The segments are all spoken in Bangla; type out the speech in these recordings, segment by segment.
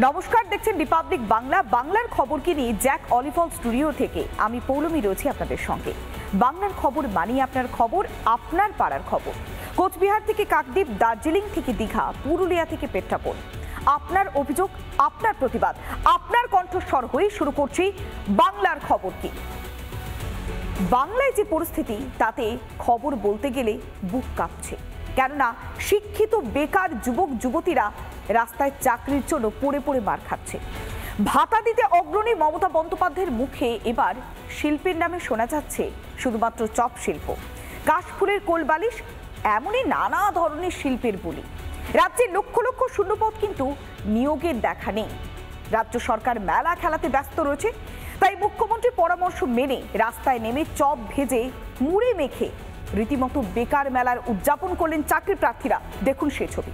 নমস্কার, দেখছেন রিপাবলিক বাংলা। বাংলার খবরকে নিয়ে জ্যাক অলিভল স্টুডিও থেকে আমি পৌলমী রয়েছি আপনাদের সঙ্গে। বাংলার খবর মানি আপনার খবর, আপনার পাড়ার খবর। কোচবিহার থেকে কাকদ্বীপ, দার্জিলিং থেকে দীঘা, পুরুলিয়া থেকে পেট্রাপোল। আপনার অভিযোগ, আপনার প্রতিবাদ, আপনার কণ্ঠস্বর হয়ে শুরু করছি বাংলার খবর কি। বাংলায় যে পরিস্থিতি, তাতে খবর বলতে গেলে বুক কাঁপছে। কেননা শিক্ষিত বেকার যুবক যুবতীরা রাস্তায় চাকরির জন্য পড়ে পড়ে মার খাচ্ছে। ভাতা দিতে অগ্রণী মমতা বন্দ্যোপাধ্যায়ের মুখে এবার শিল্পের নামে শোনা যাচ্ছে শুধুমাত্র চপ শিল্প, কাশফুলের কোলবালিশ, এমনই নানা ধরনের শিল্পের বলি। রাজ্যে লক্ষ লক্ষ শূন্যপদ, কিন্তু নিয়োগের দেখা নেই। রাজ্য সরকার মেলা খেলাতে ব্যস্ত রয়েছে, তাই মুখ্যমন্ত্রীর পরামর্শ মেনে রাস্তায় নেমে চপ ভেজে মুড়ে মেখে রীতিমতো বেকার মেলার উদযাপন করলেন চাকরি প্রার্থীরা। দেখুন সেই ছবি।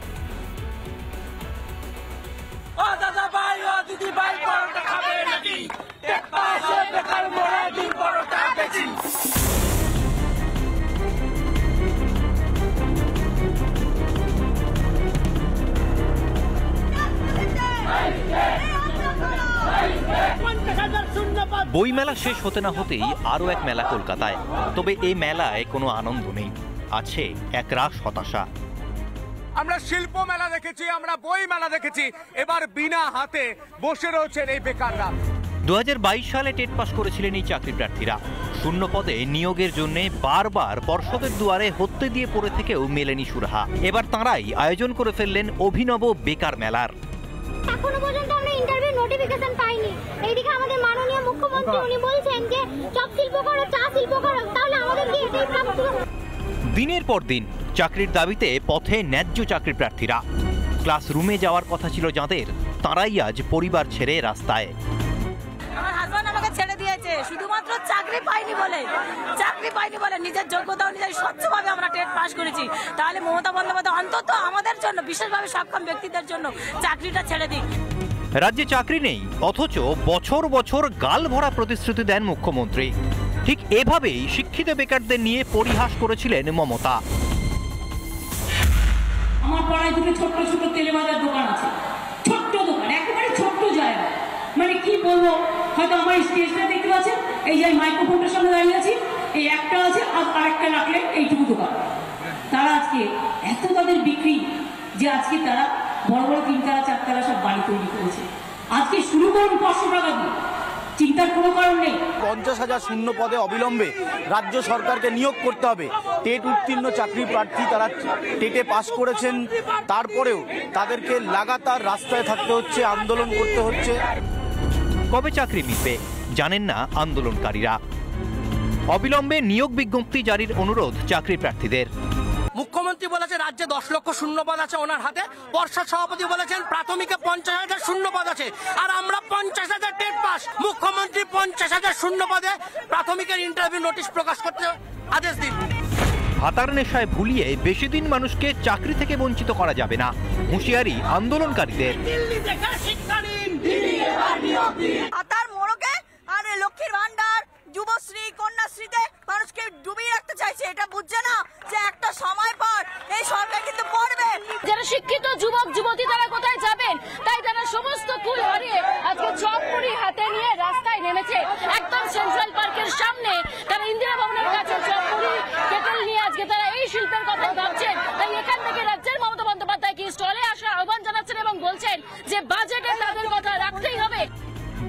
বইমেলা শেষ হতে না হতেই আরো এক মেলা কলকাতায়। তবে এই মেলায় কোনো আনন্দ নেই, আছে একরাশ হতাশা। আমরা শিল্প মেলা দেখেছি, আমরা বই মেলা দেখেছি, এবার বিনা হাতে বসে রয়েছেন এই বেকাররা। 2022 সালে টেট পাস করেছিলেন এই চাকরি প্রার্থীরা। শূন্য পদে নিয়োগের জন্য বারবার পর্ষদের দুয়ারে হত্যে দিয়ে পড়ে থেকেও মেলেনি সুরাহা। এবার তাঁরাই আয়োজন করে ফেললেন অভিনব বেকার মেলার। এখনো পর্যন্ত আমরা ইন্টারভিউ নোটিফিকেশন পাইনি। এইদিকে আমাদের মাননীয় মুখ্যমন্ত্রী উনি বলছেন যে চপ শিল্প করো, চা শিল্প করো, তাহলে আমাদের কি এটাই প্রাপ্ত? দিনের পর দিন চাকরির দাবিতে পথে ন্যায্য চাকরি প্রার্থীরা। ক্লাসরুমে যাওয়ার কথা ছিল যাদের, তারাই আজ পরিবার ছেড়ে রাস্তায়। আমার হাজবেন্ড আমাকে ছেড়ে দিয়েছে শুধুমাত্র চাকরি পাইনি বলে। নিজের যোগ্যতা অনুযায়ী স্বচ্ছভাবে আমরা টেট পাস করেছি। তাহলে মমতা বন্দ্যোপাধ্যায় অন্তত আমাদের জন্য, বিশেষভাবে সক্ষম ব্যক্তিদের জন্য চাকরিটা ছেড়ে দিক। রাজ্যে চাকরি নেই, অথচ বছর বছর গাল ভরা প্রতিশ্রুতি দেন মুখ্যমন্ত্রী। ঠিক এভাবেই শিক্ষিত বেকারদের নিয়ে পরিহাস করেছিলেন মমতা। আমার পাড়ায় দুটো ছোট্ট ছোট্ট তেলে ভাজার দোকান আছে, ছোট্ট দোকান, একেবারে ছোট্ট জায়গা। মানে কি বলবো, হয়তো আমার স্টেজটা দেখতে পাচ্ছেন, এই যে মাইক্রোফোনটার সামনে দাঁড়িয়ে আছি, এই একটা আছে আর আরেকটা রাখলে এইটুকু দোকান। তারা আজকে এত তাদের বিক্রি যে আজকে তারা বড় বড় 3তলা 4তলা সব বাড়ি তৈরি করেছে। আজকে শুরু করুন 500 টাকা দিয়ে, চিন্তার কোনো কারণ নেই। 50,000 শূন্য পদে অবিলম্বে রাজ্য সরকারকে নিয়োগ করতে হবে। টেট উত্তীর্ণ চাকরি প্রার্থী তারা টেটে পাস করেছেন, তারপরেও তাদেরকে লাগাতার রাস্তায় থাকতে হচ্ছে, আন্দোলন করতে হচ্ছে। কবে চাকরি মিলবে জানেন না আন্দোলনকারীরা। অবিলম্বে নিয়োগ বিজ্ঞপ্তি জারির অনুরোধ চাকরি প্রার্থীদের। মুখ্যমন্ত্রী বলেছে রাজ্যে 10 লক্ষ শূন্যপদ আছে ওনার হাতে। পর্ষদ সভাপতি বলেছেন প্রাথমিকে 50,000 শূন্যপদ আছে, আর আমরা 50,000 টেট পাস। মুখ্যমন্ত্রী 50,000 শূন্যপদে প্রাথমিকের ইন্টারভিউ নোটিশ প্রকাশ করতে আদেশ দিন। ভাতার নেশায় ভুলিয়ে বেশি দিন মানুষকে চাকরি থেকে বঞ্চিত করা যাবে না, হুঁশিয়ারি আন্দোলনকারীদের। ভাতার মোড়কে আর লক্ষ্মীর ভান্ডার, যুবশ্রী, কন্যাশ্রীতে মানুষকে ডুবিয়ে রাখতে চাইছে। এটা বুঝছে না যে একটা সময় পর এই সরকার কিন্তু পড়বে। যারা শিক্ষিত যুবক যুবতী তারা কোথায় যাবেন? তাই তারা সমস্ত কুল হারিয়ে আজকে চপপুরি হাতে নিয়ে রাস্তায় নেমেছে। একদম সেন্ট্রাল পার্কের সামনে তারা ইন্দিরা ভবনের কাছে চপপুরি কেটল নিয়ে আজকে তারা এই শিল্পের কথা ভাবছেন। তাই এখান থেকে রাজ্যের মমতা বন্দ্যোপাধ্যায়কে স্টলে আসার আহ্বান জানাচ্ছেন এবং বলছেন যে বাজেটে তাদের কথা রাখতেই হবে।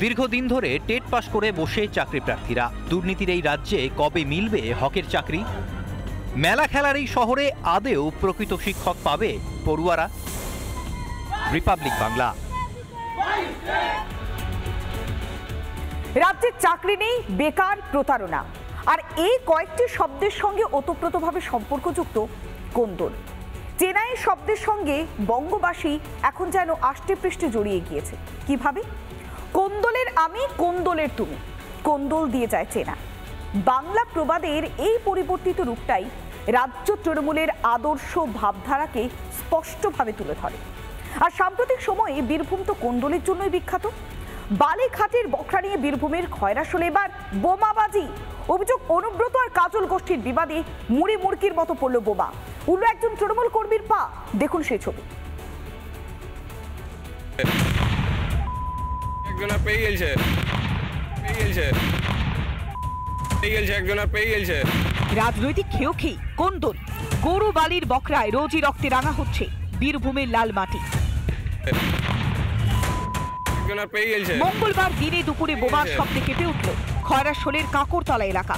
দীর্ঘদিন ধরে টেট পাস করে বসে চাকরি প্রার্থীরা। দুর্নীতির এই রাজ্যে কবে মিলবে হকের চাকরি? মেলা খেলার এই শহরে আদেও প্রকৃত শিক্ষক পাবে পড়ুয়ারা? রিপাবলিক বাংলা। রাজ্যে চাকরি নেই, বেকার, প্রতারণা, আর এই কয়েকটি শব্দের সঙ্গে ওতপ্রোতভাবে সম্পর্কযুক্ত কোন্দল। চেনাই শব্দের সঙ্গে বঙ্গবাসী এখন যেন আষ্টে পৃষ্ঠে জড়িয়ে গিয়েছে। কিভাবে? কোন্দলের আমি, কোন্দলের তুমি, কোন্দল দিয়ে যায় চেনা। বাংলা প্রবাদের এই পরিবর্তিত রূপটাই রাজ্য তৃণমূলের আদর্শ ভাবধারাকে স্পষ্টভাবে তুলে ধরে। আর সাম্প্রতিক সময়ে বীরভূম তো কোন্দলের জন্যই বিখ্যাত। বালিঘাটের বখরা নিয়ে বীরভূমের খয়রাশোলে এবার বোমাবাজি। অভিযোগ, অনুব্রত আর কাজল গোষ্ঠীর বিবাদে মুড়ি মুড়কির মতো পড়ল বোমা। উল্লো একজন তৃণমূল কর্মীর পা। দেখুন সেই ছবি। একজনের পেয়ে গেছে একজনের পেয়ে গেছে। রাজনৈতিক খেয়েও খেয়ে কোন্দল গরু বালির বকরায় রোজই রক্তে রাঙা হচ্ছে বীরভূমের লাল মাটি। মঙ্গলবার দিনে দুপুরে বোমার শব্দে কেঁপে উঠল খয়রাশোলের কাঁকরতলা এলাকা।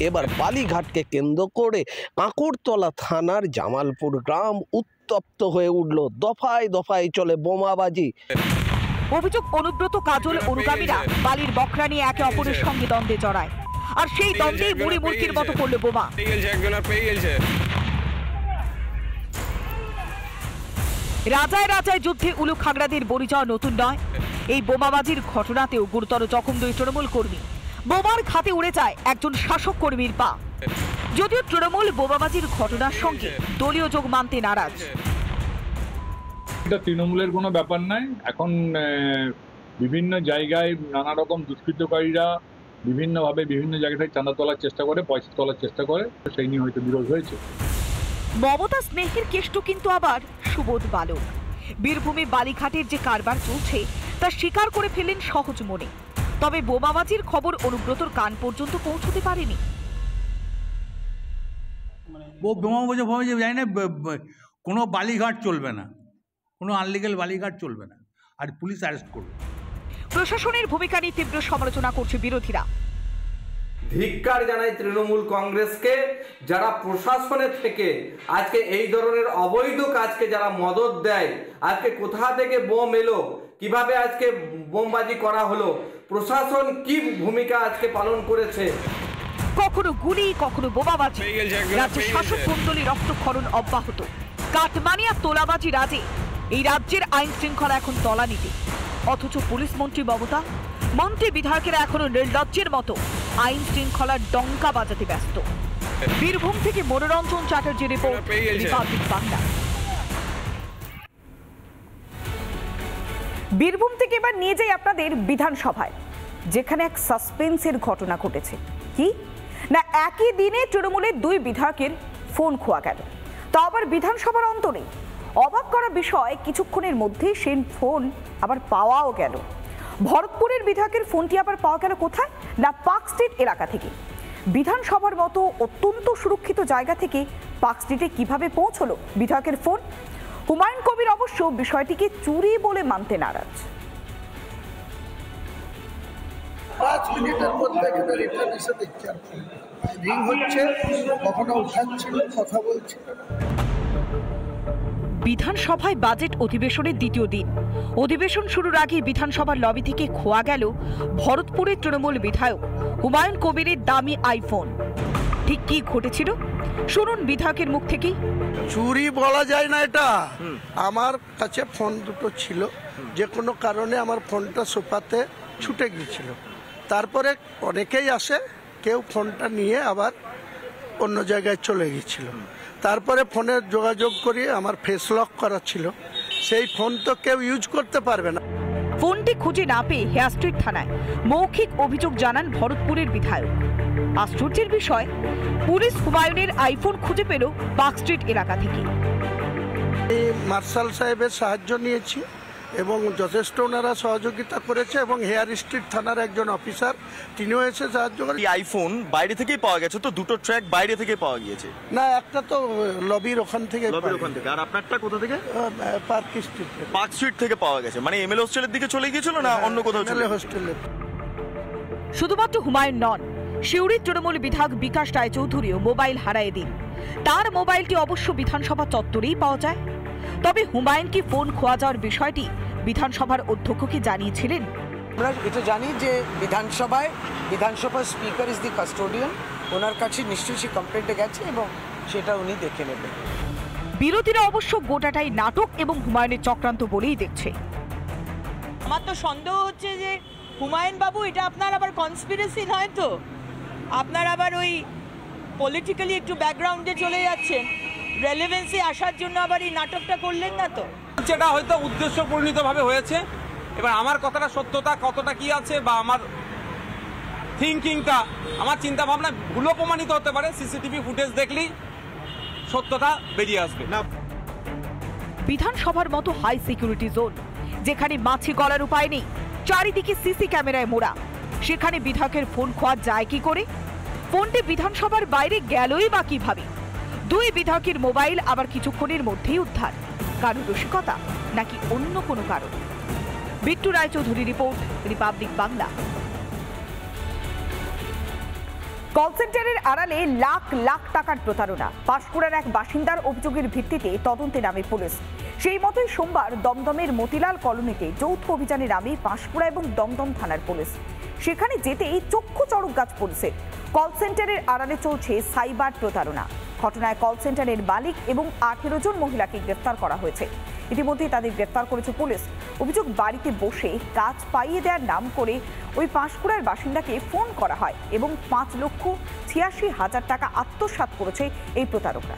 এবার বালিঘাটকে কেন্দ্র করে কাঁকরতলা থানার জামালপুর গ্রাম উত্তপ্ত হয়ে উঠল, দফায় দফায় চলে বোমাবাজি। অভিযোগ অনুব্রত কাজল অনুগামীরা বালির বকরা নিয়ে একে অপরের সঙ্গে দ্বন্দ্বে জড়ায়, আর সেই দ্বন্দ্বেই মুড়ি মুড়কির মতো পড়ল বোমা। রাজায় রাজায় যুদ্ধে উলু খাগড়াদের বলি যাওয়া নতুন নয়। এই বোমাবাজির ঘটনাতেও গুরুতর জখম 2 তৃণমূল কর্মী। বোমার খাতে উড়ে যায় একজন শাসক কর্মীর পা। যদিও তৃণমূল বোমাবাজির ঘটনার সঙ্গে দলীয় যোগ মানতে নারাজ। এটা তৃণমূলের কোনো ব্যাপার নাই। এখন বিভিন্ন জায়গায় নানা রকম দুষ্কৃতকারীরা বিভিন্নভাবে বিভিন্ন জায়গা থেকে চাঁদা তোলার চেষ্টা করে, পয়সা তোলার চেষ্টা করে, সেই নিয়ে হয়তো বিরোধ হয়েছে। মমতা স্নেহের কেষ্ট কিন্তু আবার সুবোধ বালক। বীরভূমে বালিঘাটের যে কারবার চলছে তা স্বীকার করে ফেললেন সহজ মনে। তবে বোমাবাজির খবর অনুব্রতর কান পর্যন্ত পৌঁছতে পারেনি। বোমাবাজি জানি না, কোনো বালিঘাট চলবে না, কোনো আনলিগাল বালিঘাট চলবে না, আর পুলিশ অ্যারেস্ট করবে। প্রশাসনের ভূমিকা নিয়ে তীব্র সমালোচনা করছে বিরোধীরা। ধিক্কার জানাই তৃণমূল কংগ্রেসকে, যারা প্রশাসনের থেকে আজকে এই ধরনের অবৈধ কাজকে যারা মদত দেয়। আজকে কোথা থেকে বোম এলো, কিভাবে আজকে বোমবাজি করা হলো, প্রশাসন কি ভূমিকা আজকে পালন করেছে। কখনো গুলি, কখনো বোমাবাজি, রাজ্যের শাসক মণ্ডলী রক্তক্ষরণ অব্যাহত। কাটমানিয়া তোলাবাজি রাজে এই রাজ্যের আইন শৃঙ্খলা এখন তলানিতে। অথচ পুলিশ মন্ত্রী মমতা, মন্ত্রী বিধায়কেরা এখনো নির্লজ্জের মতো আইন শৃঙ্খলার ডঙ্কা বাজাতে ব্যস্ত। বীরভূম থেকে মনোরঞ্জন চ্যাটার্জির রিপোর্ট, রিপাবলিক বাংলা। বীরভূম থেকে এবার নিয়ে যাই আপনাদের বিধানসভায়, যেখানে এক সাসপেন্সের ঘটনা ঘটেছে। কি না, একই দিনে তৃণমূলের 2 বিধায়কের ফোন খোয়া গেল, তা আবার বিধানসভার অন্তরে। অবাক করা বিষয়, কিছুক্ষণের মধ্যেই সেই ফোন আবার পাওয়াও গেল। ভরতপুরের বিধায়কের ফোনটি আবার পাওয়া গেল কোথায় না, পার্ক স্ট্রিট এলাকা থেকে। বিধানসভার মতো অত্যন্ত সুরক্ষিত জায়গা থেকে পার্ক স্ট্রিটে কিভাবে পৌঁছলো বিধায়কের ফোন? হুমায়ুন কবির অবশ্য বিষয়টিকে চুরি বলে মানতে নারাজ। 5 মিনিটের মধ্যে রিটার্ন এসে দেখছি রিং হচ্ছে, কখনো উঠাচ্ছিল, কথা বলছিল। বিধানসভায় বাজেট অধিবেশনের দ্বিতীয় দিন। অধিবেশন শুরুর আগে বিধানসভার লবি থেকে খোয়া গেল ভরতপুরের তৃণমূল বিধায়ক হুমায়ুন কবিরের দামি আইফোন। ঠিক কি ঘটেছিল শুনুন বিধায়কের মুখ থেকেই। চুরি বলা যায় না এটা। আমার কাছে ফোন দুটো ছিল, যে কোনো কারণে আমার ফোনটা সোফাতে ছুটে গিয়েছিল। তারপরে অনেকেই আসে, কেউ ফোনটা নিয়ে আবার অন্য জায়গায় চলে গিয়েছিল। তারপরে ফোনে যোগাযোগ করি, আমার ফেস লক করা ছিল, সেই ফোন তো কেউ ইউজ করতে পারবে না। ফোনটি খুঁজে না পেয়ে হেয়ার স্ট্রিট থানায় মৌখিক অভিযোগ জানান ভরতপুরের বিধায়ক। আশ্চর্যের বিষয়, পুলিশ হুমায়ুনের আইফোন খুঁজে পেল পার্ক স্ট্রিট এলাকা থেকে। মার্শাল সাহেবের সাহায্য নিয়েছি এবং যথেষ্ট ওনারা সহযোগিতা করেছে, এবং হেয়ার স্ট্রিট থানার একজন অফিসার তিনিও এসে সাহায্য করেন। আইফোন বাইরে থেকেই পাওয়া গেছে তো? 2টো ট্র্যাক বাইরে থেকে পাওয়া গিয়েছে না, একটা তো লবির ওখান থেকে। আর আপনারটা কোথা থেকে? Park street. পার্ক স্ট্রিট থেকে পাওয়া গেছে, মানে এমএল হোস্টেলের দিকে চলে গিয়েছিল না অন্য কোথাও? হোস্টেলে। শুধুমাত্র হুমায়ুন নন, সিউড়ির তৃণমূল বিধায়ক বিকাশ রায়চৌধুরীও মোবাইল হারায় দিন। তার মোবাইলটি অবশ্য বিধানসভা চত্বরেই পাওয়া যায়। তবে হুমায়ুন কি ফোন খোয়া যাওয়ার বিষয়টি বিধানসভার অধ্যক্ষকে জানিয়েছিলেন? আমরা এটা জানি যে বিধানসভার স্পিকার ইজ দি কাস্টোডিয়ান, ওনার কাছে নিশ্চয়ই সেই কমপ্লেন্টে গেছে এবং সেটা উনি দেখে নেবেন। বিরোধীরা অবশ্য গোটাটাই নাটক এবং হুমায়ুনের চক্রান্ত বলেই দেখছে। আমার তো সন্দেহ হচ্ছে যে হুমায়ুন বাবু, এটা আপনার আবার কনস্পিরেসি নয় তো? আপনার আবার ওই পলিটিক্যালি একটু ব্যাকগ্রাউন্ডে চলে যাচ্ছেন, রেলেভেন্সি আসার জন্য আবার এই নাটকটা করলেন না তো? যেটা হয়তো উদ্দেশ্য পরিণতভাবে হয়েছে। এবার আমার কথাটা সত্যতা কতটা কি আছে, বা আমার থিঙ্কিংটা, আমার চিন্তা ভাবনা ভুলও প্রমাণিত হতে পারে। সিসিটিভি ফুটেজ দেখলেই সত্যতা বেরিয়ে আসবে না। বিধানসভার মতো হাই সিকিউরিটি জোন, যেখানে মাছি গলার উপায় নেই, চারিদিকে সিসি ক্যামেরায় মোড়া। সেখানে বিধায়কের ফোন খোয়া যায় কি করে? ফোনটি বিধানসভার বাইরে গেলই বা কিভাবে? দুই বিধায়কের মোবাইল আবার কিছুক্ষণের মধ্যেই উদ্ধার। কারণ রসিকতা নাকি অন্য কোনো কারণ? Bittu Roychowdhury report, Republic Bangla. Call সেন্টারের আড়ালে লাখ লাখ টাকার প্রতারণা। পাঁশকুড়ার এক বাসিন্দার অভিযোগের ভিত্তিতে তদন্তে নামে পুলিশ। সেই মতোই সোমবার দমদমের মতিলাল কলোনিতে যৌথ অভিযানে নামে পাঁশকুড়া এবং দমদম থানার পুলিশ। সেখানে যেতেই চক্ষু চড়ক গাছ পুলিশের। কল সেন্টারের আড়ালে চলছে সাইবার প্রতারণা। ঘটনায় কল সেন্টারের মালিক এবং 18 জন মহিলাকে গ্রেফতার করা হয়েছে। ইতিমধ্যে তাদের গ্রেফতার করেছে পুলিশ। অভিযোগ, বাড়িতে বসে কাজ পাইয়ে দেওয়ার নাম করে ওই পাঁশকুড়ার বাসিন্দাকে ফোন করা হয় এবং 5,86,000 টাকা আত্মসাৎ করেছে এই প্রতারকরা।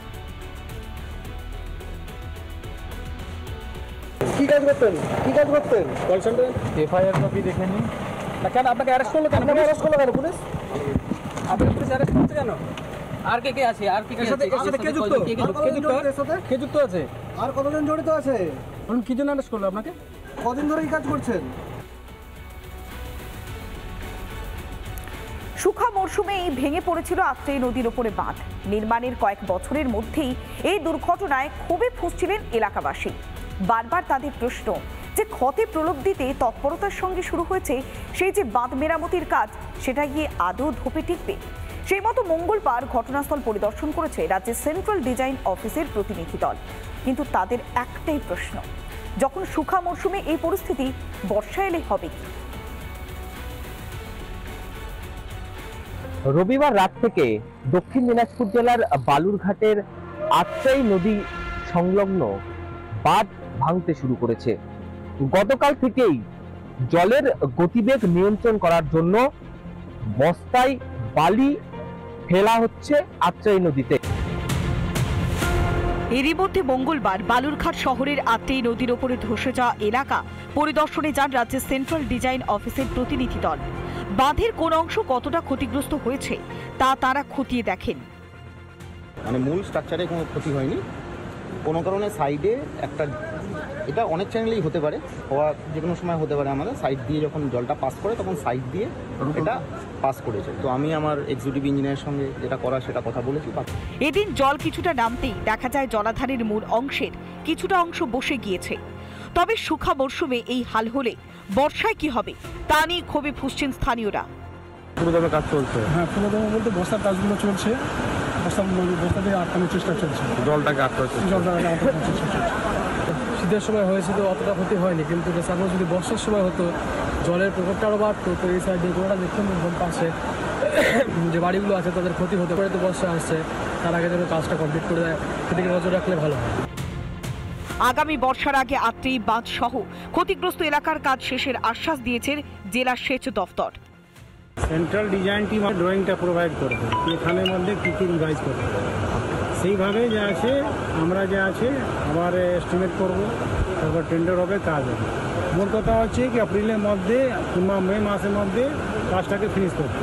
কি কাজ করতেন? কল সেন্টারে এফআইআর কপি দেখে নিন। কেন আপনাকে অ্যারেস্ট করলো? কেন অ্যারেস্ট করলো কেন পুলিশ? আপনাকে পুলিশ অ্যারেস্ট করছে কেন? আর কে আছে? আর কে যুক্ত আছে? আর কতজন জড়িত আছে? কি জন্য অ্যারেস্ট করলো আপনাকে? কদিন ধরে এই কাজ করছেন? শুখা মরশুমেই ভেঙে পড়েছিল আত্রেই নদীর ওপরে বাঁধ। নির্মাণের কয়েক বছরের মধ্যেই এই দুর্ঘটনায় ক্ষোভে ফুঁসছিলেন এলাকাবাসী। বারবার তাদের প্রশ্ন যে ক্ষতি প্রলব্ধিতে তৎপরতার সঙ্গে শুরু হয়েছে সেই যে বাঁধ মেরামতির কাজ, সেটা গিয়ে আদৌ ধোপে টিকবে? সেই মতো মঙ্গলবার ঘটনাস্থল পরিদর্শন করেছে রাজ্যের সেন্ট্রাল ডিজাইন অফিসের প্রতিনিধি দল। কিন্তু তাদের একটাই প্রশ্ন, যখন শুখা মরশুমে এই পরিস্থিতি, বর্ষা এলে হবে কি? রবিবার রাত থেকে দক্ষিণ দিনাজপুর জেলার বালুরঘাটের আত্রাই নদী সংলগ্ন বাঁধ ভাঙতে শুরু করেছে। গতকাল থেকেই জলের গতিবেগ নিয়ন্ত্রণ করার জন্য বস্তায় বালি ফেলা হচ্ছে আত্রাই নদীতে। এরই মধ্যে মঙ্গলবার বালুরঘাট শহরের আত্রাই নদীর ওপরে ধসে যাওয়া এলাকা পরিদর্শনে যান রাজ্যের সেন্ট্রাল ডিজাইন অফিসের প্রতিনিধি দল। বাঁধের কোন অংশ কতটা ক্ষতিগ্রস্ত হয়েছে তা তারা খতিয়ে দেখেন। মানে মূল স্ট্রাকচারে কোনো ক্ষতি হয়নি, কোনো কারণে সাইডে একটা, এটা অনেক চ্যানেলেই হতে পারে, হওয়া যে কোনো সময় হতে পারে। আমাদের সাইড দিয়ে যখন জলটা পাস করে তখন সাইড দিয়ে এটা পাস করেছে। তো আমি আমার এক্সিকিউটিভ ইঞ্জিনিয়ারের সঙ্গে যেটা করা সেটা কথা বলেছি। এদিন জল কিছুটা নামতেই দেখা যায় জলাধারের মূল অংশের কিছুটা অংশ বসে গিয়েছে। তবে শুখা মরশুমে এই হাল হলে বর্ষায় কি হবে তা নিয়ে ক্ষোভে ফুঁসছেন স্থানীয়রা। পুরোদমে কাজ চলছে। হ্যাঁ, পুরোদমে বলতে বস্তার কাজগুলো চলছে, বস্তা দিয়ে আটকানোর চেষ্টা চলছে, জলটাকে আটকানোর চেষ্টা। শীতের সময় হয়েছে তো অতটা ক্ষতি হয়নি, কিন্তু সাপোজ যদি বর্ষার সময় হতো জলের প্রকোপটা আরও বাড়তো, তো এই সাইডে গোটা দেখুন পাশে যে বাড়িগুলো আছে তাদের ক্ষতি হতে পারে। তো বর্ষা আসছে, তার আগে যেন কাজটা কমপ্লিট করে দেয়, সেদিকে নজর রাখলে ভালো হয়। আগামী বর্ষার আগে আত্রেই বাঁধ সহ ক্ষতিগ্রস্ত এলাকার কাজ শেষের আশ্বাস দিয়েছে জেলা সেচ দফতর। সেন্ট্রাল ডিজাইন টিম ড্রয়িংটা প্রোভাইড করবে, এখানের মধ্যে কী কী রিভাইজ করবে, সেইভাবে যা আছে আমরা যা আছে আবার এস্টিমেট করব, তারপর টেন্ডার হবে, কাজ হবে। মোট কথা হচ্ছে কি এপ্রিলের মধ্যে কিংবা মে মাসের মধ্যে কাজটাকে ফিনিশ করতে।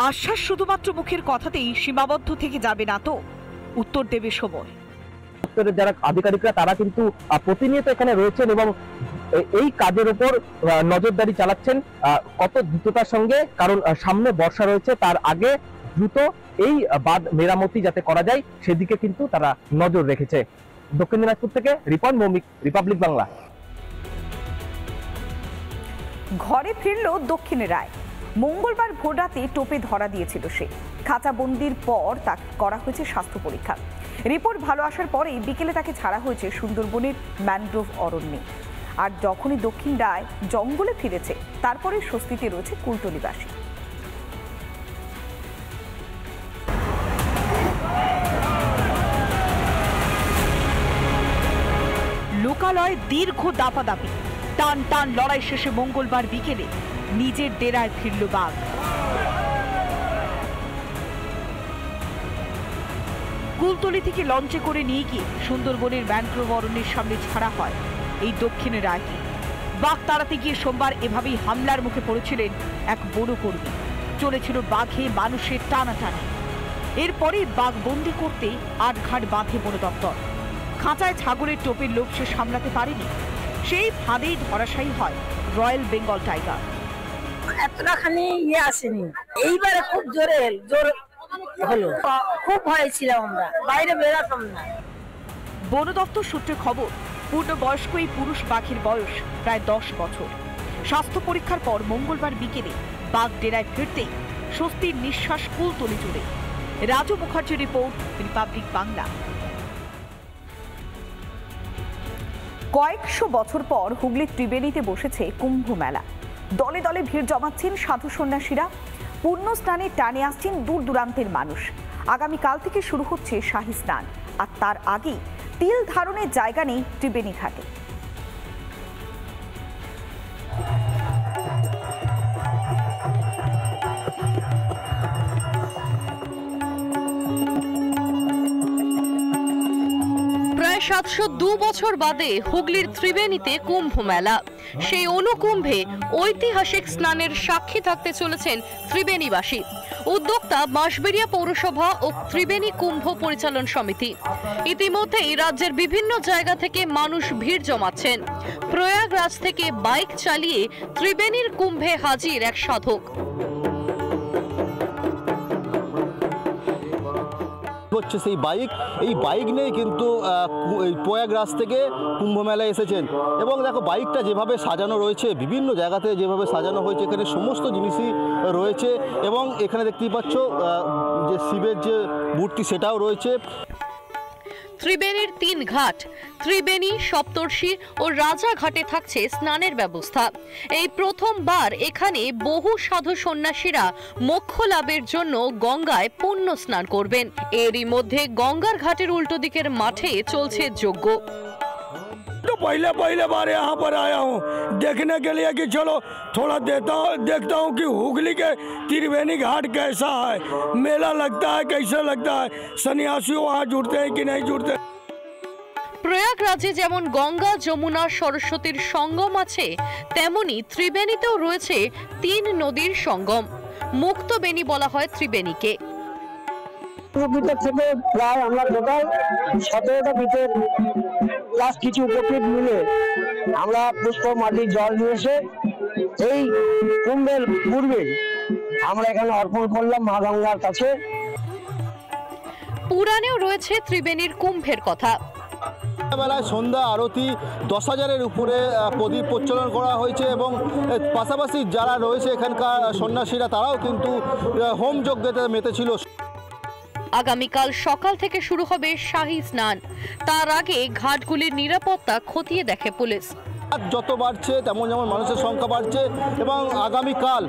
আশ্বাস শুধুমাত্র মুখের কথাতেই সীমাবদ্ধ থেকে যাবে না, তো উত্তর দেবে সময়। যারা আধিকারিকরা তারা কিন্তু প্রতিনিয়ত এখানে রয়েছেন এবং এই কাজের উপর নজরদারি চালাচ্ছেন কত দ্রুততার সঙ্গে, কারণ সামনে বর্ষা রয়েছে, তার আগে দ্রুত এই বাঁধ মেরামতি যাতে করা যায় সেদিকে কিন্তু তারা নজর রেখেছে। দক্ষিণ দিনাজপুর থেকে রিপন মৌমিক, রিপাবলিক বাংলা। ঘরে ফিরল দক্ষিণের রায়। মঙ্গলবার ভোররাতে টোপে ধরা দিয়েছিল সে। খাঁচাবন্দির পর তাকে করা হয়েছে স্বাস্থ্য পরীক্ষা। রিপোর্ট ভালো আসার পরেই বিকেলে তাকে ছাড়া হয়েছে সুন্দরবনের ম্যানগ্রোভ অরণ্যে। আর যখনই দক্ষিণ রায় জঙ্গলে ফিরেছে, তারপরে স্বস্তিতে রয়েছে কুলতলিবাসী। লোকালয় দীর্ঘ দাপাদাপি, টান টান লড়াই শেষে মঙ্গলবার বিকেলে নিজের ডেরায় ফিরল বাঘ। কুলতলি থেকে লঞ্চে করে নিয়ে গিয়ে সুন্দরবনের ম্যানগ্রোভ অরণ্যের সামনে ছাড়া হয় এই দক্ষিণের রায়কে। বাঘ তাড়াতে গিয়ে সোমবার এভাবেই হামলার মুখে পড়েছিলেন এক বনকর্মী। চলেছিল বাঘে মানুষের টানাটানি। এরপরে বাঘ বন্দি করতে আটঘাট বাঁধে বন দপ্তর। খাঁচায় ছাগলের টোপের লোভ সে সামলাতে পারেনি, সেই ফাঁদেই ধরাশায়ী হয় রয়্যাল বেঙ্গল টাইগার। এতটা খানি ইয়ে আসেনি, এইবারে খুব জোর হলো, খুব ভয় ছিলাম, আমরা বাইরে বেরোতাম না। বন দপ্তর সূত্রে খবর, পূর্ণবয়স্ক এই পুরুষ বাঘের বয়স প্রায় 10 বছর। স্বাস্থ্য পরীক্ষার পর মঙ্গলবার বিকেলে বাঘ ডেরায় ফিরতেই স্বস্তির নিঃশ্বাস কুলতলি জুড়ে। রাজু মুখার্জির রিপোর্ট, রিপাবলিক বাংলা। কয়েকশো বছর পর হুগলির ত্রিবেণীতে বসেছে কুম্ভ মেলা। দলে দলে ভিড় জমাচ্ছেন সাধু সন্ন্যাসীরা, পূর্ণ স্নানে টানে আসছেন দূর দূরান্তের মানুষ। আগামীকাল থেকে শুরু হচ্ছে শাহী স্নান, আর তার আগেই তিল ধারণের জায়গা নেই ত্রিবেণী ঘাটে। প্রায় 702 বছর বাদে হুগলির ত্রিবেণীতে কুম্ভ মেলা। সেই অনুকুম্ভে ঐতিহাসিক স্নানের সাক্ষী থাকতে চলেছেন ত্রিবেণীবাসী। উদ্যোক্তা বাঁশবেড়িয়া পৌরসভা ও ত্রিবেণী কুম্ভ পরিচালন সমিতি। ইতিমধ্যেই রাজ্যের বিভিন্ন জায়গা থেকে মানুষ ভিড় জমাচ্ছেন। প্রয়াগরাজ থেকে বাইক চালিয়ে ত্রিবেণীর কুম্ভে হাজির এক সাধক। হচ্ছে সেই বাইক, এই বাইক নিয়ে কিন্তু প্রয়াগরাজ থেকে কুম্ভ মেলায় এসেছেন। এবং দেখো বাইকটা যেভাবে সাজানো রয়েছে, বিভিন্ন জায়গাতে যেভাবে সাজানো হয়েছে, এখানে সমস্ত জিনিসই রয়েছে। এবং এখানে দেখতেই পাচ্ছ যে শিবের যে মূর্তি সেটাও রয়েছে। ত্রিবেণীর 3 ঘাট ত্রিবেণী, সপ্তর্ষি ও রাজাঘাটে থাকছে স্নানের ব্যবস্থা। এই প্রথমবার এখানে বহু সাধু সন্ন্যাসীরা মোক্ষ লাভের জন্য গঙ্গায় পুণ্য স্নান করবেন। এরই মধ্যে গঙ্গার ঘাটের উল্টো দিকের মাঠে চলছে যজ্ঞ। तो पहले बार यहाँ पर आया हूँ देखने के लिए कि चलो थोड़ा देखता हूँ कि हुगली के त्रिवेणी घाट कैसा है, मेला लगता है, कैसा लगता है, सन्यासी वहाँ जुड़ते हैं कि नहीं जुड़ते। প্রয়াগরাজে যেমন গঙ্গা, যমুনা, সরস্বতীর সঙ্গম আছে, তেমনি ত্রিবেণীতেও রয়েছে 3 নদীর সঙ্গম। মুক্তবেণী বলা হয় ত্রিবেণীকে। থেকে প্রায় আমরা টোটাল 17টা পিঠের প্লাস কিছু উপকৃত মিলে আমরা পুষ্প, মাটি, জল নিয়ে এসে এই কুম্ভের পূর্বে আমরা এখানে অর্পণ করলাম মা গঙ্গার কাছে। পুরাণেও রয়েছে ত্রিবেণীর কুম্ভের কথা। বেলায় সন্ধ্যা আরতি 10,000-এর উপরে প্রদীপ প্রজ্বলন করা হয়েছে। এবং পাশাপাশি যারা রয়েছে এখানকার সন্ন্যাসীরা, তারাও কিন্তু হোম যজ্ঞতে মেতেছিল। আগামীকাল সকাল থেকে শুরু হবে শাহী স্নান। তার আগে ঘাটগুলির নিরাপত্তা খতিয়ে দেখে পুলিশ। যত বাড়ছে তেমন যেমন মানুষের সংখ্যা বাড়ছে এবং আগামীকাল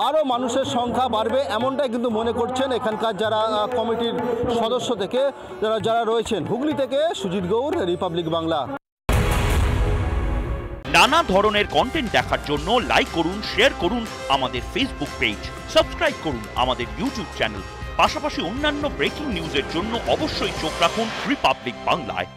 আরও মানুষের সংখ্যা বাড়বে, এমনটাই কিন্তু মনে করছেন এখানকার যারা কমিটির সদস্য থেকে যারা রয়েছেন। হুগলি থেকে সুজিত গৌর, রিপাবলিক বাংলা। নানা ধরনের কন্টেন্ট দেখার জন্য লাইক করুন, শেয়ার করুন আমাদের ফেসবুক পেজ, সাবস্ক্রাইব করুন আমাদের ইউটিউব চ্যানেল। পাশাপাশি অন্যান্য ব্রেকিং নিউজের জন্য অবশ্যই চোখ রাখুন রিপাবলিক বাংলায়।